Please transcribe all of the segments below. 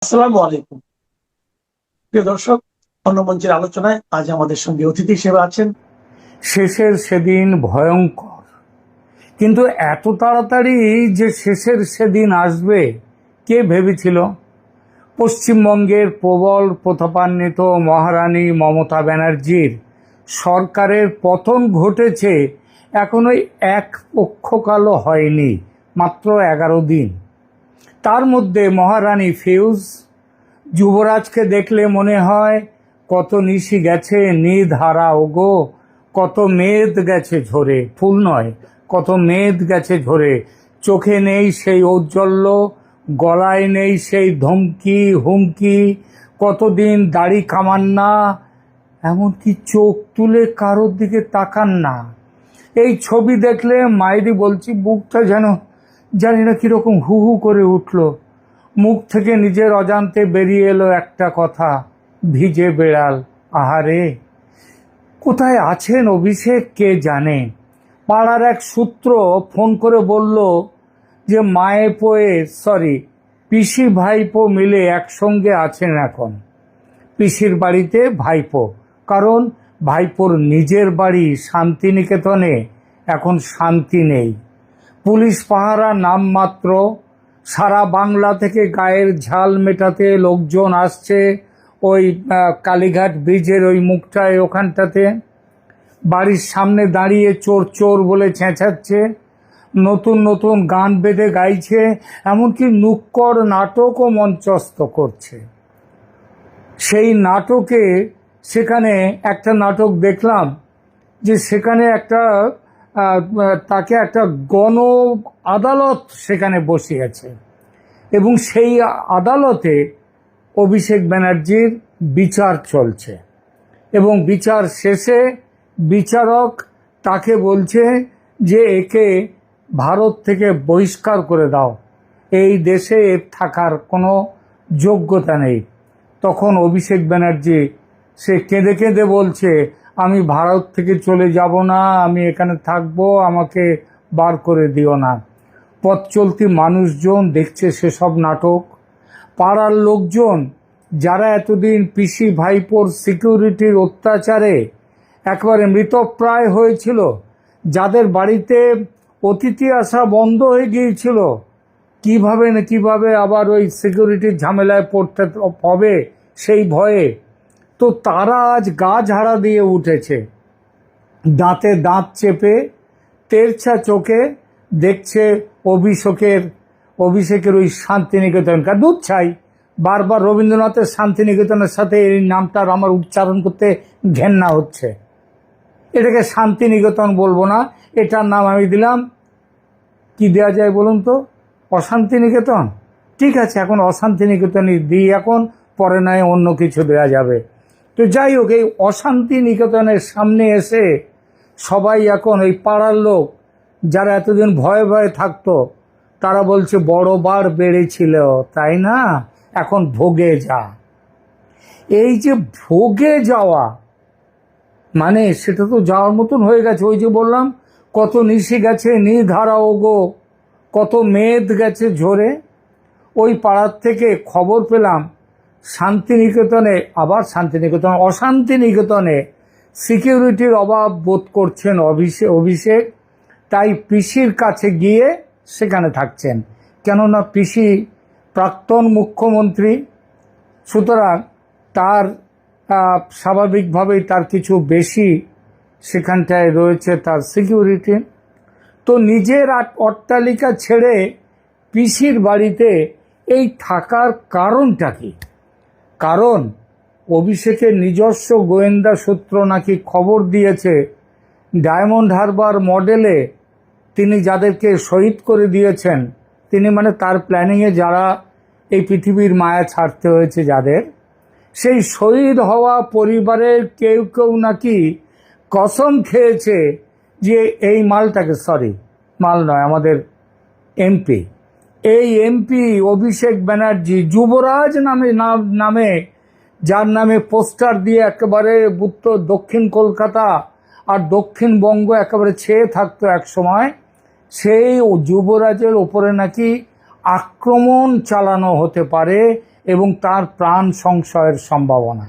আসসালামু আলাইকুম। প্রিয় দর্শক, অন্য মঞ্চের আলোচনায় আজ আমাদের সঙ্গে অতিথি হিসেবে আছেন। শেষের সেদিন ভয়ঙ্কর, কিন্তু এত তাড়াতাড়ি যে শেষের সেদিন আসবে কে ভেবেছিল? পশ্চিমবঙ্গের প্রবল প্রতাপান্বিত মহারানী মমতা ব্যানার্জির সরকারের পতন ঘটেছে এখনো এক পক্ষকালও হয়নি, মাত্র 11 দিন। তার মধ্যে মহারানী ফিউজ, যুবরাজকে দেখলে মনে হয় কত নিশি গেছে নিধারা ওগো, কত মেদ গেছে ঝরে, ফুল নয়, কত মেদ গেছে ঝরে। চোখে নেই সেই ঔজ্জ্বল্য, গলায় নেই সেই ধমকি হুমকি, কতদিন দাড়ি কামান না, এমনকি চোখ তুলে কারোর দিকে তাকান না। এই ছবি দেখলে মায়েরই বলছি বুকটা যেন জানি না কিরকম হু হু করে উঠল। মুখ থেকে নিজের অজান্তে বেরিয়ে এলো একটা কথা, ভিজে বেড়াল। আহারে, কোথায় আছেন অভিষেক কে জানে। পাড়ার এক সূত্র ফোন করে বলল যে পিসি ভাইপো মিলে একসঙ্গে আছেন এখন। পিসির বাড়িতে ভাইপো, কারণ ভাইপোর নিজের বাড়ি শান্তিনিকেতনে এখন শান্তি নেই। পুলিশ পাহারা নামমাত্র। সারা বাংলা থেকে গায়ের ঝাল মেটাতে লোকজন আসছে ওই কালীঘাট ব্রিজের ওই মুখটায়, ওখানটাতে বাড়ির সামনে দাঁড়িয়ে চোর চোর বলে চেঁচাচ্ছে, নতুন নতুন গান বেঁধে গাইছে, এমনকি নুক্কড় নাটকও মঞ্চস্থ করছে। সেই নাটকে সেখানে একটা নাটক দেখলাম যে সেখানে তাকে একটা গণ আদালত সেখানে বসিয়েছে, এবং সেই আদালতে অভিষেক ব্যানার্জির বিচার চলছে, এবং বিচার শেষে বিচারক তাকে বলছে যে একে ভারত থেকে বহিষ্কার করে দাও, এই দেশে এর থাকার কোনো যোগ্যতা নেই। তখন অভিষেক ব্যানার্জি সে কেঁদে কেঁদে বলছে, আমি ভারত থেকে চলে যাব না, আমি এখানে থাকবো, আমাকে বার করে দিও না। পথ চলতি মানুষজন দেখছে সেসব নাটক। পাড়ার লোকজন যারা এতদিন পিসি ভাইপোর সিকিউরিটির অত্যাচারে একেবারে মৃতপ্রায় হয়েছিল, যাদের বাড়িতে অতিথি আসা বন্ধ হয়ে গিয়েছিল, কিভাবে না কিভাবে আবার ওই সিকিউরিটির ঝামেলায় পড়তে হবে সেই ভয়ে, তো তারা আজ গা ঝাড়া দিয়ে উঠেছে। দাঁতে দাঁত চেপে তেরছা চোখে দেখছে অভিষেকের ওই শান্তিনিকেতনকার দুধ ছাই। বারবার রবীন্দ্রনাথের শান্তিনিকেতনের সাথে এই নামটার আমার উচ্চারণ করতে ঘেন্না হচ্ছে। এটাকে শান্তিনিকেতন বলবো না, এটার নাম আমি দিলাম, কি দেওয়া যায় বলুন তো, অশান্তিনিকেতন। ঠিক আছে, এখন অশান্তিনিকেতনই দিই, এখন পরে নয় অন্য কিছু দেওয়া যাবে। তো যাই হোক, এই অশান্তিনিকেতনের সামনে এসে সবাই এখন ওই পাড়ার লোক যারা এতদিন ভয়ে ভয়ে থাকতো, তারা বলছে বড় বার বেড়েছিল তাই না, এখন ভোগে যা। এই যে ভোগে যাওয়া মানে সেটা তো যাওয়ার মতন হয়ে গেছে। ওই যে বললাম কত নিশি গেছে নিধারা ওগো, কত মেদ গেছে ঝরে। ওই পাড়ার থেকে খবর পেলাম অশান্তিনিকেতনে সিকিউরিটির অভাব বোধ করছেন অভিষেক, তাই পিসির কাছে গিয়ে সেখানে থাকছেন। কেননা পিসি প্রাক্তন মুখ্যমন্ত্রী, সুতরাং তার স্বাভাবিকভাবেই তার কিছু বেশি সেখানটায় রয়েছে তার সিকিউরিটি। তো নিজের অট্টালিকা ছেড়ে পিসির বাড়িতে এই থাকার কারণটা কি? কারণ অভিষেকের নিজস্ব গোয়েন্দা সূত্র নাকি খবর দিয়েছে, ডায়মন্ড হারবার মডেলে তিনি যাদেরকে শহীদ করে দিয়েছেন, তিনি মানে তার প্ল্যানিংয়ে যারা এই পৃথিবীর মায়া ছাড়তে হয়েছে যাদের, সেই শহীদ হওয়া পরিবারের কেউ কেউ নাকি কসম খেয়েছে যে এই মালটাকে, মাল নয়, আমাদের এমপি, এই এমপি অভিষেক ব্যানার্জি যুবরাজ নামে যার নামে পোস্টার দিয়ে একেবারে উত্তর দক্ষিণ কলকাতা আর দক্ষিণবঙ্গ একেবারে ছেয়ে থাকতো এক সময়, সেই যুবরাজের ওপরে নাকি আক্রমণ চালানো হতে পারে, এবং তার প্রাণ সংশয়ের সম্ভাবনা।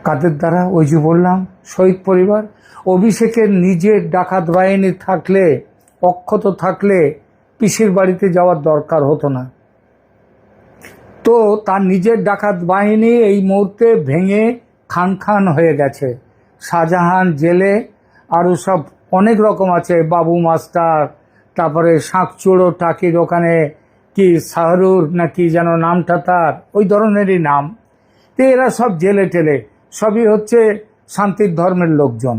কাদের দ্বারা? ওই যে বললাম, শহীদ পরিবার। অভিষেকের নিজের ডাকাত বাহিনী থাকলে, অক্ষত থাকলে পিসির বাড়িতে যাওয়ার দরকার হতো না। তো তার নিজের ডাকাত বাহিনী এই মুহূর্তে ভেঙে খান খান হয়ে গেছে। শাহজাহান জেলে আরও সব অনেক রকম আছে, বাবু মাস্টার, তারপরে শাঁকচুড়ো টাকির ওখানে কি শাহরুর না কি যেন নামটা তার, ওই ধরনেরই নাম। তো এরা সব জেলে টেলে, সবই হচ্ছে শান্তির ধর্মের লোকজন।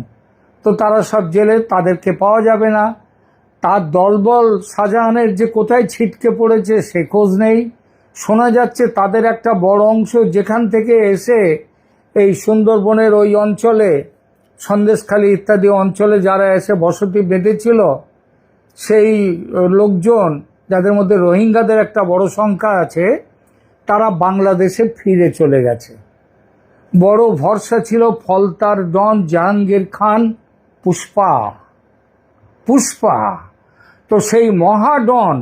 তো তারা সব জেলে, তাদেরকে পাওয়া যাবে না। তার দলবল শাহজাহানের যে কোথায় ছিটকে পড়েছে সে খোঁজ নেই। শোনা যাচ্ছে তাদের একটা বড় অংশ যেখান থেকে এসে এই সুন্দরবনের ওই অঞ্চলে, সন্দেশখালী ইত্যাদি অঞ্চলে যারা এসে বসতি বেঁধেছিল, সেই লোকজন, যাদের মধ্যে রোহিঙ্গাদের একটা বড় সংখ্যা আছে, তারা বাংলাদেশে ফিরে চলে গেছে। বড় ভরসা ছিল ফলতার ডন জাহাঙ্গীর খান পুষ্পা। তো সেই মহাডন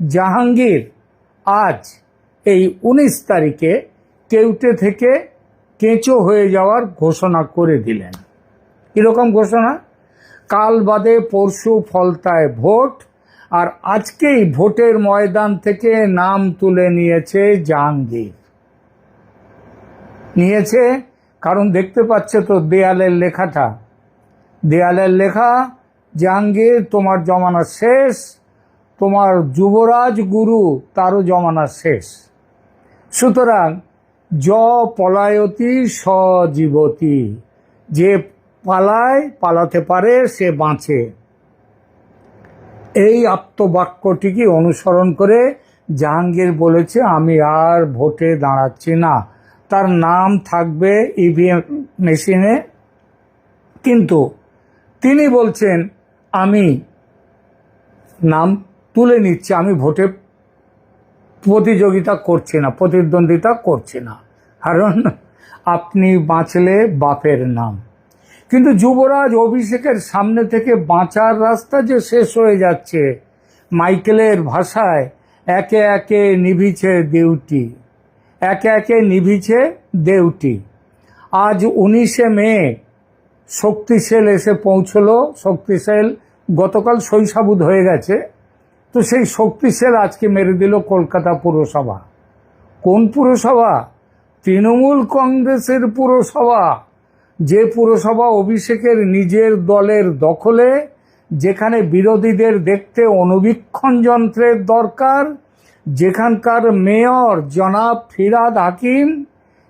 জাহাঙ্গীর আজ এই 19 তারিখে কেউটে থেকে কেঁচো হয়ে যাওয়ার ঘোষণা করে দিলেন। কীরকম ঘোষণা? কাল বাদে পরশু ফলতায় ভোট, আর আজকেই ভোটের ময়দান থেকে নাম তুলে নিয়েছে জাহাঙ্গীর। নিয়েছে কারণ দেখতে পাচ্ছে তো দেয়ালের লেখাটা, দেয়ালের লেখা, জাহাঙ্গীর তোমার জমানা শেষ, তোমার যুবরাজ গুরু তারও জমানা শেষ। সুতরাং পলায়তি সজীবতি, যে পালাতে পারে সে বাঁচে। এই আপ্তবাক্যটিকে অনুসরণ করে জাহাঙ্গীর বলেছে আমি আর ভোটে দাঁড়াচ্ছি না। তার নাম থাকবে ইভিএম মেশিনে, কিন্তু তিনি বলছেন আমি নাম তুলে নিচ্ছি, আমি ভোটে প্রতিদ্বন্দ্বিতা করছি না, কারণ আপনি বাঁচলে বাপের নাম। কিন্তু যুবরাজ অভিষেকের সামনে থেকে বাঁচার রাস্তা যে শেষ হয়ে যাচ্ছে। মাইকেলের ভাষায় একে একে নিভিছে দেউটি। আজ 19শে মে শক্তিশীল এসে পৌঁছলো। শক্তিশীল গতকাল শৈশাবুদ হয়ে গেছে, তো সেই শক্তিশীল আজকে মেরে দিল কলকাতা পুরসভা। কোন পুরসভা? তৃণমূল কংগ্রেসের পুরসভা। যে পুরসভা অভিষেকের নিজের দলের দখলে, যেখানে বিরোধীদের দেখতে অনুবীক্ষণ যন্ত্রের দরকার, যেখানকার মেয়র জনাব ফিরহাদ হাকিম,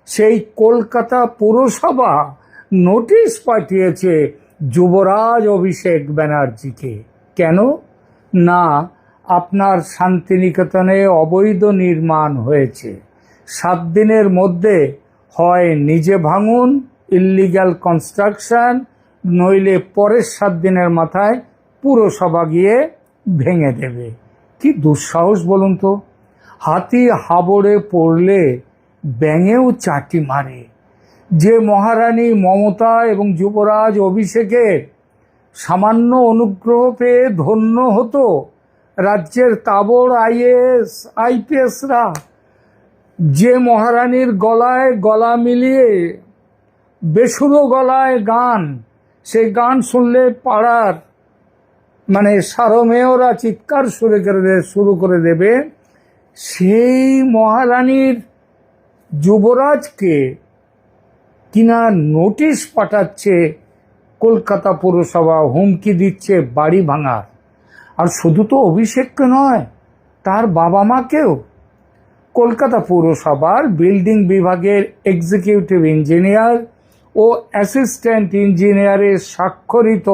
সেই কলকাতা পুরসভা নোটিশ পাঠিয়েছে যুবরাজ অভিষেক ব্যানার্জিকে। কেন? না, আপনার শান্তিনিকেতনে অবৈধ নির্মাণ হয়েছে, 7 দিনের মধ্যে হয় নিজে ভাঙুন, ইল্লিগ্যাল কনস্ট্রাকশন, নইলে পরের 7 দিনের মাথায় পুরসভা গিয়ে ভেঙে দেবে। কি দুঃসাহস বলুন তো! হাতি হাবড়ে পড়লে ব্যাঙেও চাটি মারে। যে মহারানী মমতা এবং যুবরাজ অভিষেকের সামান্য অনুগ্রহ পেয়ে ধন্য হতো রাজ্যের তাবড় আইপিএসরা, যে মহারানীর গলায় গলা মিলিয়ে বেসুরো গলায় গান, সেই গান শুনলে পাড়ার সারমেয়রা চিৎকার শুরু করে দেবে, সেই মহারানীর যুবরাজকে কিনা নোটিশ পাঠাচ্ছে কলকাতা পুরসভা, হুমকি দিচ্ছে বাড়ি ভাঙার। আর শুধু তো অভিষেককে নয়, তার বাবা মাকেও। কলকাতা পুরসভার বিল্ডিং বিভাগের এক্সিকিউটিভ ইঞ্জিনিয়ার ও অ্যাসিস্ট্যান্ট ইঞ্জিনিয়ারের স্বাক্ষরিত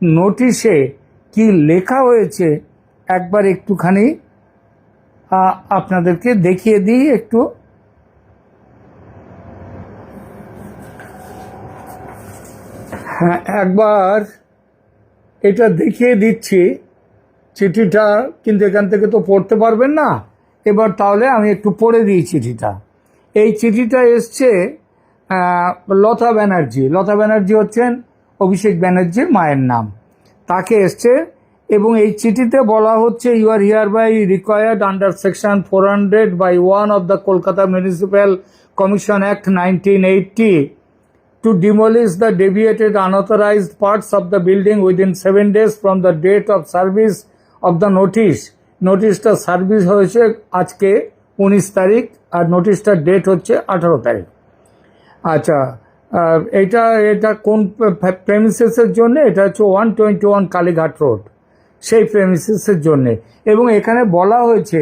নোটিশে কি লেখা হয়েছে একবার একটুখানি আপনাদেরকে দেখিয়ে দিই একটু। হ্যাঁ, একবার এটা দেখিয়ে দিচ্ছি চিঠিটা, কিন্তু এখান থেকে তো পড়তে পারবেন না। এবার তাহলে আমি একটু পড়ে দিই চিঠিটা। এই চিঠিটা এসছে লতা ব্যানার্জি হচ্ছেন অভিষেক ব্যানার্জির মায়ের নাম। তাকে এসছে এবং এই চিঠিতে বলা হচ্ছে you are hereby required under section 400/1 of the Kolkata municipal commission act 1980 to demolish the deviated unauthorized parts of the building within 7 days from the date of service of the notice. নোটিশটা service হয়েছে আজকে 19 তারিখ আর নোটিশটার date হচ্ছে 18 তারিখ। আচ্ছা, এটা কোন প্রেমিসেসের জন্য? এটা হচ্ছে 121 কালীঘাট রোড, সেই প্রেমিসেসের জন্য। এবং এখানে বলা হয়েছে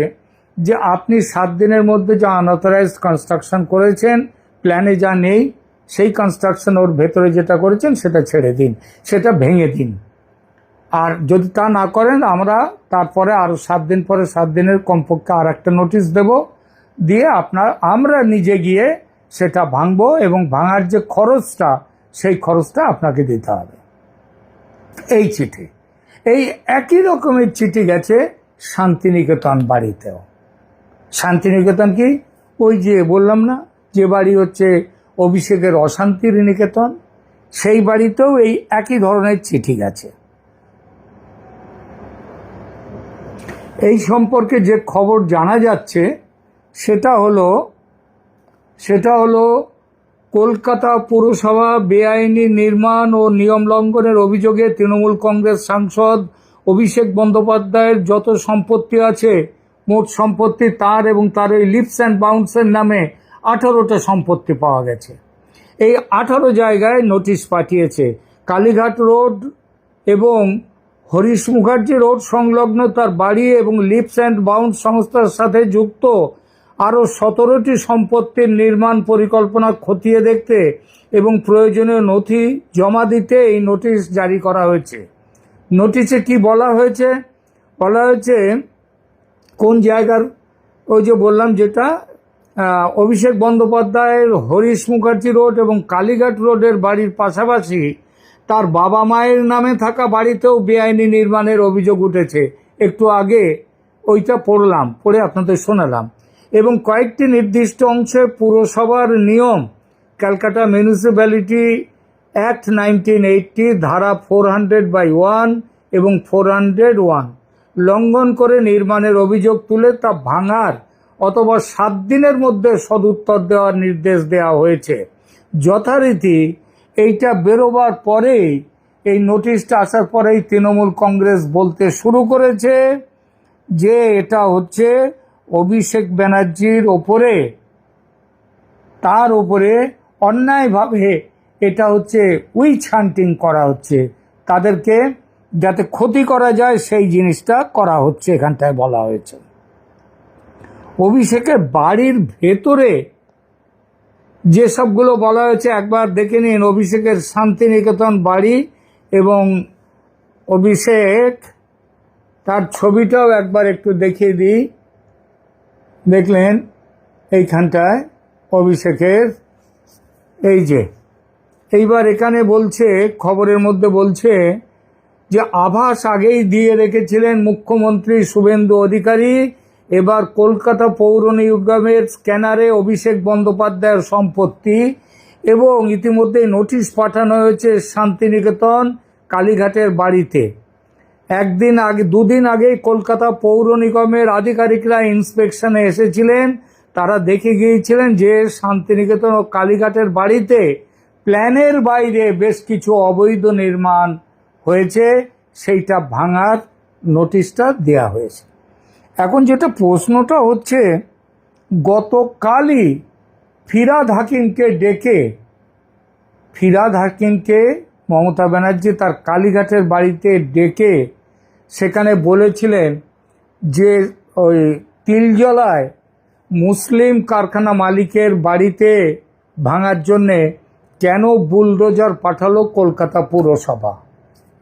যে আপনি 7 দিনের মধ্যে যা আনঅথরাইজড কনস্ট্রাকশন করেছেন, প্ল্যানে যা নেই সেই কনস্ট্রাকশন ওর ভেতরে যেটা করেছেন সেটা ছেড়ে দিন, সেটা ভেঙে দিন। আর যদি তা না করেন আমরা তারপরে আরও 7 দিন পরে 7 দিনের কমপক্ষে আর একটা নোটিশ দেব, দিয়ে আমরা নিজে গিয়ে সেটা ভাঙবো এবং ভাঙার যে খরচটা সেই খরচটা আপনাকে দিতে হবে। এই চিঠি, এই একই রকমের চিঠি গেছে শান্তিনিকেতন বাড়িতেও। শান্তিনিকেতন কি? ওই যে বললাম না, যে বাড়ি হচ্ছে অভিষেকের অশান্তির নিকেতন, সেই বাড়িতেও এই একই ধরনের চিঠি গেছে। এই সম্পর্কে যে খবর জানা যাচ্ছে সেটা হলো কলকাতা পুরসভা বেআইনি নির্মাণ ও নিয়ম লঙ্ঘনের অভিযোগে তৃণমূল কংগ্রেস সাংসদ অভিষেক বন্দ্যোপাধ্যায়ের যত সম্পত্তি আছে, মোট সম্পত্তি তার এবং তার ওই লিপস অ্যান্ড বাউন্সের নামে 18টা সম্পত্তি পাওয়া গেছে। এই 18 জায়গায় নোটিশ পাঠিয়েছে। কালীঘাট রোড এবং হরিশ মুখার্জি রোড সংলগ্ন তার বাড়ি এবং লিপস অ্যান্ড বাউন্স সংস্থার সাথে যুক্ত আরও 17টি সম্পত্তির নির্মাণ পরিকল্পনা খতিয়ে দেখতে এবং প্রয়োজনীয় নথি জমা দিতে এই নোটিশ জারি করা হয়েছে। নোটিশে কি বলা হয়েছে? বলা হয়েছে কোন জায়গার, ওই যে বললাম যেটা অভিষেক বন্দ্যোপাধ্যায়ের হরিশ মুখার্জি রোড এবং কালীঘাট রোডের বাড়ির পাশাপাশি তার বাবা মায়ের নামে থাকা বাড়িতেও বেআইনি নির্মাণের অভিযোগ উঠেছে। একটু আগে ওইটা পড়ে আপনাদের শোনালাম। এবং কয়েকটি নির্দিষ্ট অংশে পুরসভার নিয়ম ক্যালকাটা মিউনিসিপ্যালিটি অ্যাক্ট 1980 ধারা 400/1 এবং 401 লঙ্ঘন করে নির্মাণের অভিযোগ তুলে তা ভাঙার অথবা 7 দিনের মধ্যে সদুত্তর দেওয়ার নির্দেশ দেওয়া হয়েছে। যথারীতি এইটা বেরোবার পরেই, এই নোটিশটা আসার পরেই তৃণমূল কংগ্রেস বলতে শুরু করেছে যে এটা হচ্ছে অভিষেক ব্যানার্জির ওপরে, তার ওপরে অন্যায়ভাবে এটা হচ্ছে উইচ হান্টিং করা হচ্ছে, তাদেরকে যাতে ক্ষতি করা যায় সেই জিনিসটা করা হচ্ছে। এখানটায় বলা হয়েছে অভিষেকের বাড়ির ভেতরে যেসবগুলো বলা হয়েছে একবার দেখে নিন। অভিষেকের শান্তিনিকেতন বাড়ি এবং অভিষেক তার ছবিটাও একবার একটু দেখিয়ে দিই। দেখলেন এইখানটায় অভিষেকের এই যে, এইবার এখানে বলছে, খবরের মধ্যে বলছে যে আভাস আগেই দিয়ে রেখেছিলেন মুখ্যমন্ত্রী শুভেন্দু অধিকারী, এবার কলকাতা পৌর নিগমের স্ক্যানারে অভিষেক বন্দ্যোপাধ্যায়ের সম্পত্তি এবং ইতিমধ্যে নোটিশ পাঠানো হয়েছে শান্তিনিকেতন কালীঘাটের বাড়িতে। দুদিন আগেই কলকাতা পৌর নিগমের আধিকারিকরা ইন্সপেকশনে এসেছিলেন। তারা দেখে গিয়েছিলেন যে শান্তিনিকেতন ও কালীঘাটের বাড়িতে প্ল্যানের বাইরে বেশ কিছু অবৈধ নির্মাণ হয়েছে, সেইটা ভাঙার নোটিশটা দেয়া হয়েছে। এখন যেটা প্রশ্নটা হচ্ছে, গতকালই ফিরহাদ হাকিমকে মমতা ব্যানার্জি তার কালীঘাটের বাড়িতে ডেকে সেখানে বলেছিলেন যে ওই তিলজলায় মুসলিম কারখানা মালিকের বাড়িতে ভাঙার জন্যে কেন বুলডোজার পাঠালো কলকাতা পুরসভা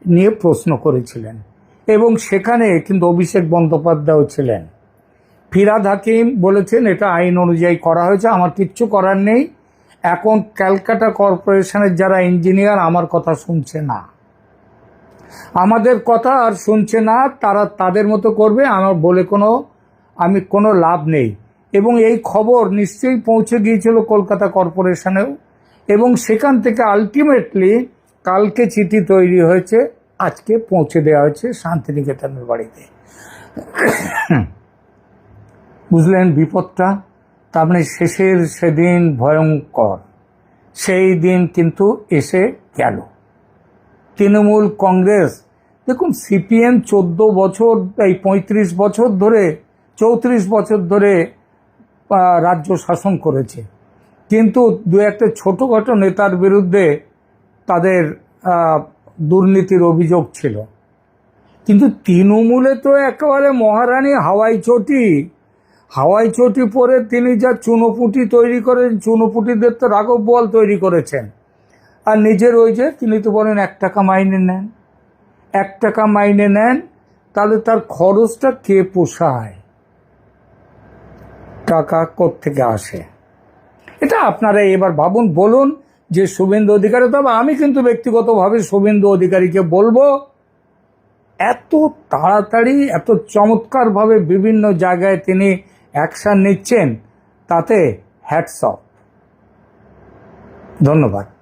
নিয়ে প্রশ্ন করেছিলেন। এবং সেখানে কিন্তু অভিষেক বন্দ্যোপাধ্যায়ও ছিলেন। ফিরহাদ হাকিম বলেছেন এটা আইন অনুযায়ী করা হয়েছে, আমার কিচ্ছু করার নেই। এখন ক্যালকাটা কর্পোরেশনের যারা ইঞ্জিনিয়ার আমার কথা শুনছে না, আমাদের কথা আর শুনছে না, তারা তাদের মতো করবে, আমার বলে কোনো লাভ নেই। এবং এই খবর নিশ্চয়ই পৌঁছে গিয়েছিল কলকাতা কর্পোরেশনেও, এবং সেখান থেকে আলটিমেটলি কালকে চিঠি তৈরি হয়েছে আজকে পৌঁছে দেওয়া হয়েছে শান্তিনিকেতনের বাড়িতে। বুঝলেন বিপদটা? তার মানে শেষের সেদিন ভয়ঙ্কর, সেই দিন কিন্তু এসে গেল। তৃণমূল কংগ্রেস, দেখুন সিপিএম 14 বছর, এই 35 বছর ধরে, 34 বছর ধরে রাজ্য শাসন করেছে, কিন্তু দু একটা ছোটোখাটো নেতার বিরুদ্ধে তাদের দুর্নীতির অভিযোগ ছিল। কিন্তু তৃণমূলে তো একেবারে মহারানী হাওয়াই চটি পরে তিনি যা চুনোপুটি তৈরি করেন, চুনোপুটিদের তো রাঘব বোয়াল তৈরি করেছেন। আর নিজের ওই যে তিনি তো বলেন 1 টাকা মাইনে নেন, 1 টাকা মাইনে নেন, তাহলে তার খরচটা কে পোষায়? টাকা কোত্থেকে আসে? এটা আপনারা এবার ভাবুন, বলুন যে শুভেন্দু অধিকারী, তবে আমি কিন্তু ব্যক্তিগতভাবে শুভেন্দু অধিকারীকে বলবো, এত তাড়াতাড়ি এত চমৎকারভাবে বিভিন্ন জায়গায় তিনি অ্যাকশন নিচ্ছেন, তাতে হ্যাটস অফ। ধন্যবাদ।